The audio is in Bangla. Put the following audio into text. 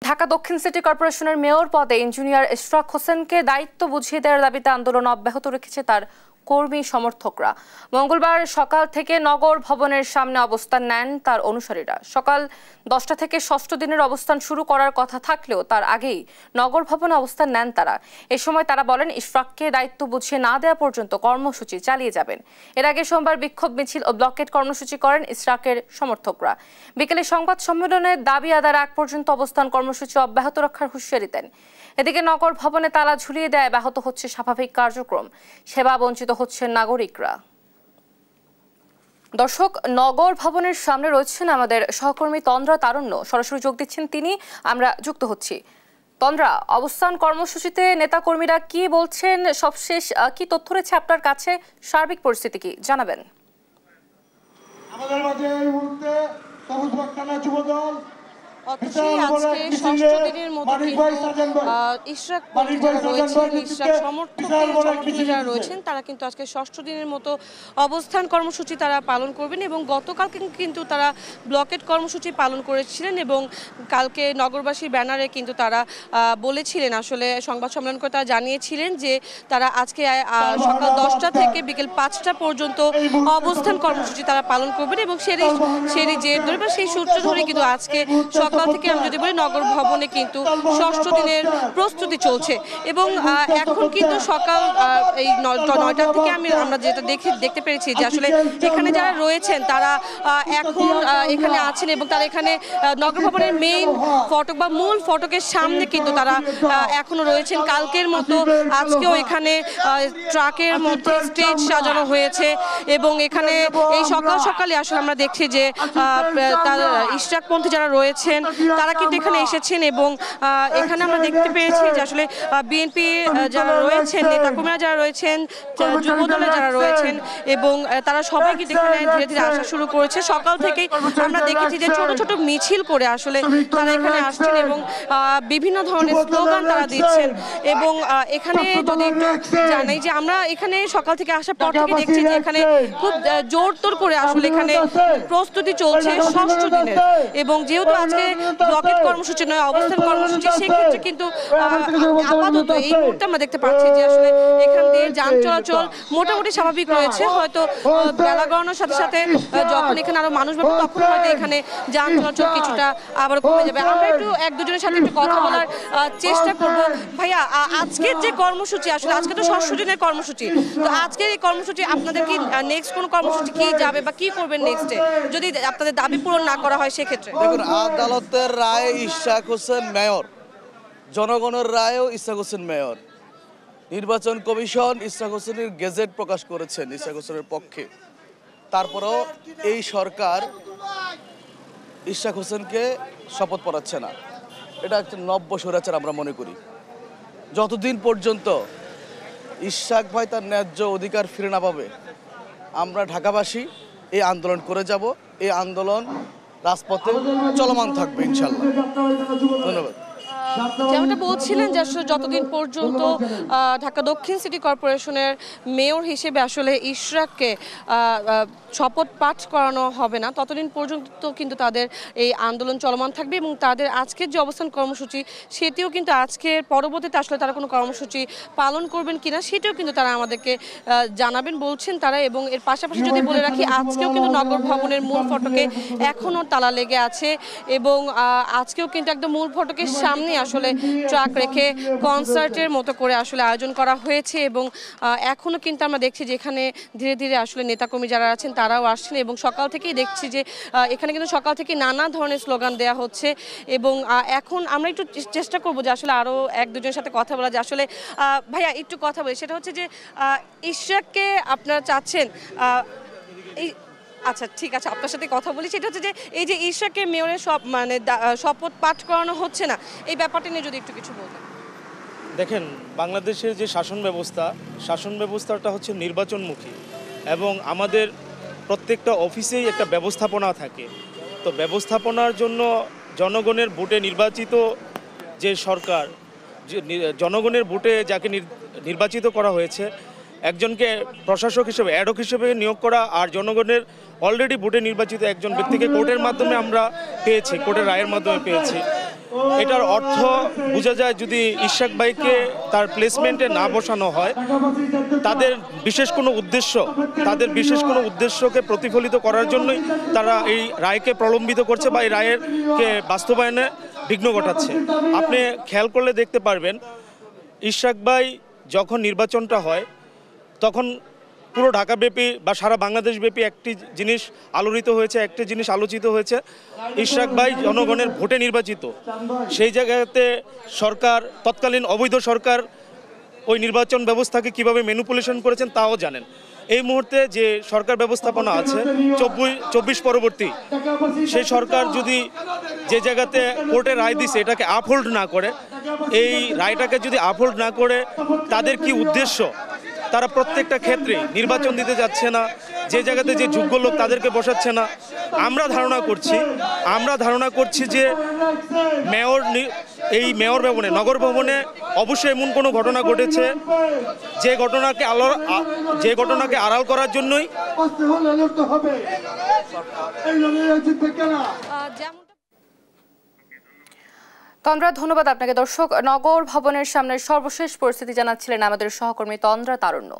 ঢাকা দক্ষিণ সিটি কর্পোরেশনের মেয়র পদে ইঞ্জিনিয়ার ইশরাক হোসেনকে দায়িত্ব বুঝিয়ে দেওয়ার দাবিতে আন্দোলন অব্যাহত রেখেছে তার কর্মী সমর্থকরা। মঙ্গলবার সকাল থেকে নগর ভবনের সামনে অবস্থান নেন তার অনুসারীরা। সকাল 10টা থেকে ষষ্ঠ দিনের অবস্থান শুরু করার কথা থাকলেও তার আগেই নগর ভবনে অবস্থান নেন তারা। এ সময় তারা বলেন, ইশরাককে দায়িত্ব বুঝিয়ে না দেওয়া পর্যন্ত কর্মসূচি চালিয়ে যাবেন। এর আগে সোমবার বিক্ষোভ মিছিল ও ব্লকেট কর্মসূচি করেন ইশরাকের সমর্থকরা। বিকেলে সংবাদ সম্মেলনে দাবি আদায়ের আগ পর্যন্ত অবস্থান কর্মসূচি অব্যাহত রাখার হুঁশিয়ারি দেন। এদিকে নগর ভবনে তালা ঝুলিয়ে দেয় ব্যাহত হচ্ছে স্বাভাবিক কার্যক্রম, সেবা বঞ্চিত হচ্ছেন নাগরিকরা। দর্শক, নগর ভবনের সামনে রয়েছেন আমাদের সহকর্মী তন্দ্রা তারুণ্য, সরাসরি যোগ দিচ্ছেন তিনি। আমরা যুক্ত হচ্ছি। তন্দ্রা, অবস্থান কর্মসূচিতে নেতাকর্মীরা কি বলছেন, সবশেষ কি তথ্য রয়েছে আপনার কাছে, সার্বিক পরিস্থিতি কি জানাবেন? আমাদের মাঝে এই মুহূর্তে সবুজ বাক্কানা যুবদল আজকে ষষ্ঠ দিনের মতো ইশরাক সমর্থক যারা রয়েছেন তারা কিন্তু আজকে ষষ্ঠ দিনের মতো অবস্থান কর্মসূচি তারা পালন করবেন এবং গতকালকে কিন্তু তারা ব্লকেট কর্মসূচি পালন করেছিলেন এবং কালকে নগরবাসীর ব্যানারে কিন্তু তারা বলেছিলেন, আসলে সংবাদ সম্মেলন করে তারা জানিয়েছিলেন যে তারা আজকে সকাল 10টা থেকে বিকেল 5টা পর্যন্ত অবস্থান কর্মসূচি তারা পালন করবেন এবং সেই সূত্র ধরে কিন্তু আজকে সকাল থেকে আমি যদি বলি নগর ভবনে কিন্তু ষষ্ঠ দিনের প্রস্তুতি চলছে এবং এখন কিন্তু সকাল এই 9টা থেকে আমরা যেটা দেখতে পেরেছি যে আসলে এখানে যারা রয়েছেন তারা এখন এখানে আছেন এবং তারা এখানে নগর ভবনের মেইন ফটক বা মূল ফটকের সামনে কিন্তু তারা এখনো রয়েছেন। কালকের মতো আজকেও এখানে ট্রাকের মধ্যে স্টেজ সাজানো হয়েছে এবং এখানে এই সকালে আসলে আমরা দেখছি যে তারা ইশরাকপন্থী যারা রয়েছেন তারা কিন্তু এখানে এসেছেন এবং এখানে আমরা দেখতে পেয়েছি যে আসলে বিএনপি যারা রয়েছেন, নেতাকর্মীরা যারা রয়েছেন, যুবদলে যারা রয়েছেন এবং তারা সবাই কিন্তু এখানে ধীরে ধীরে আসা শুরু করেছে। সকাল থেকেই আমরা দেখেছি যে ছোট ছোট মিছিল করে আসলে তারা এখানে আসছেন এবং বিভিন্ন ধরনের স্লোগান তারা দিচ্ছেন এবং এখানে যদি একটু জানাই যে আমরা এখানে সকাল থেকে আসার পর থেকে দেখছি যে এখানে খুব জোরতোর করে আসলে এখানে প্রস্তুতি চলছে ষষ্ঠ দিনের এবং যেহেতু আজকে ব্লকেট কর্মসূচি নয়, অবস্থান কর্মসূচি, সেক্ষেত্রে কিন্তু আপাতত এই মুহূর্তে আমরা দেখতে পাচ্ছি যে আসলে এখান দিয়ে যান চলাচল মোটামুটি স্বাভাবিক রয়েছে। হয়তো বেলা গড়ানোর সাথে সাথে যখন এখানে আরো মানুষ পাবে তখন হয়তো এখানে যান চলাচল কিছুটা আবার কমে যাবে। আমরা একটু এক দুজনের সাথে একটু কথা বলার চেষ্টা করব। ভাইয়া, আজকের যে কর্মসূচি, আসলে আজকে তো ষষ্ঠ দিনের কর্মসূচি, তো আজকের এই কর্মসূচি আপনাদের কি নেক্সট কোনো কর্মসূচি কি যাবে বা কি করবেন নেক্সটে যদি আপনাদের দাবি পূরণ না করা হয় সেক্ষেত্রে? দেখুন, আদালতের রায় ইশরাক হোসেন মেয়র, জনগণের রায়েও ইশরাক হোসেন মেয়র। নির্বাচন কমিশন ইশরাক হোসেনের গেজেট প্রকাশ করেছেন ইশরাক হোসেনের পক্ষে। তারপরেও এই সরকার ইশরাক হোসেনকে শপথ পড়াচ্ছে না। এটা একটা নব্য স্বৈরাচার আমরা মনে করি। যতদিন পর্যন্ত ইশরাক ভাই তার ন্যায্য অধিকার ফিরে না পাবে, আমরা ঢাকাবাসী এই আন্দোলন করে যাব। এই আন্দোলন রাজপথে চলমান থাকবে ইনশাল্লাহ। ধন্যবাদ। যেমনটা বলছিলেন যে আসলে যতদিন পর্যন্ত ঢাকা দক্ষিণ সিটি কর্পোরেশনের মেয়র হিসেবে আসলে ইশরাককে শপথ পাঠ করানো হবে না, ততদিন পর্যন্ত কিন্তু তাদের এই আন্দোলন চলমান থাকবে এবং তাদের আজকের যে অবস্থান কর্মসূচি সেটিও কিন্তু আজকের পরবর্তীতে আসলে তারা কোনো কর্মসূচি পালন করবেন কিনা সেটিও কিন্তু তারা আমাদেরকে জানাবেন বলছেন তারা। এবং এর পাশাপাশি যদি বলে রাখি, আজকেও কিন্তু নগর ভবনের মূল ফটকে এখনও তালা লেগে আছে এবং আজকেও কিন্তু একদম মূল ফটকের সামনে আসলে ট্রাক রেখে কনসার্টের মতো করে আসলে আয়োজন করা হয়েছে এবং এখনও কিন্তু আমরা দেখছি যে এখানে ধীরে ধীরে আসলে নেতাকর্মী যারা আছেন তারাও আসছেন এবং সকাল থেকেই দেখছি যে এখানে কিন্তু সকাল থেকে নানা ধরনের স্লোগান দেওয়া হচ্ছে এবং এখন আমরা একটু চেষ্টা করবো যে আসলে আরও এক দুজনের সাথে কথা বলা, যে আসলে ভাইয়া একটু কথা বলি, সেটা হচ্ছে যে ইশরাককে আপনারা চাচ্ছেন এই, আচ্ছা ঠিক আছে আপনার সাথে কথা বলি, সেটা হচ্ছে যে এই যে ইশরাককে মেয়রের শপথ পাঠ করানো হচ্ছে না, এই ব্যাপারটা নিয়ে যদি একটু কিছু বলতেন। দেখেন, বাংলাদেশের যে শাসন ব্যবস্থাটা হচ্ছে নির্বাচনমুখী এবং আমাদের প্রত্যেকটা অফিসেই একটা ব্যবস্থাপনা থাকে। তো ব্যবস্থাপনার জন্য জনগণের ভোটে নির্বাচিত যে সরকার, যে জনগণের ভোটে যাকে নির্বাচিত করা হয়েছে, একজনকে প্রশাসক হিসেবে অ্যাডহক হিসেবে নিয়োগ করা আর জনগণের অলরেডি ভোটে নির্বাচিত একজন ব্যক্তিকে কোর্টের মাধ্যমে আমরা পেয়েছি, কোর্টের রায়ের মাধ্যমে পেয়েছি। এটার অর্থ বোঝা যায় যদি ইশরাক ভাইকে তার প্লেসমেন্টে না বসানো হয়, তাদের বিশেষ কোনো উদ্দেশ্যকে প্রতিফলিত করার জন্যই তারা এই রায়কে প্রলম্বিত করছে বা এই রায়েরকে বাস্তবায়নে বিঘ্ন ঘটাচ্ছে। আপনি খেয়াল করলে দেখতে পারবেন ইশরাক ভাই যখন নির্বাচনটা হয় তখন পুরো ঢাকাব্যাপী বা সারা বাংলাদেশব্যাপী একটি জিনিস আলোড়িত হয়েছে, একটি জিনিস আলোচিত হয়েছে, ইশরাক ভাই জনগণের ভোটে নির্বাচিত। সেই জায়গাতে সরকার, তৎকালীন অবৈধ সরকার ওই নির্বাচন ব্যবস্থাকে কিভাবে ম্যানিপুলেশন করেছেন তাও জানেন। এই মুহূর্তে যে সরকার ব্যবস্থাপনা আছে 24 পরবর্তী, সেই সরকার যদি যে জায়গাতে কোর্টের রায় দিছে এটাকে আপহোল্ড না করে, এই রায়টাকে যদি আপহোল্ড না করে, তাদের কি উদ্দেশ্য? তারা প্রত্যেকটা ক্ষেত্রে নির্বাচন দিতে যাচ্ছে না, যে জায়গাতে যে যোগ্য লোক তাদেরকে বসাচ্ছে না। আমরা ধারণা করছি যে মেয়র ভবনে, নগর ভবনে অবশ্যই এমন কোনো ঘটনা ঘটেছে যে ঘটনাকে আড়াল করার জন্যই তন্দ্রা, ধন্যবাদ আপনাকে। দর্শক, নগর ভবনের সামনের সর্বশেষ পরিস্থিতি জানাচ্ছিলেন আমাদের সহকর্মী তন্দ্রা তারুণ্য।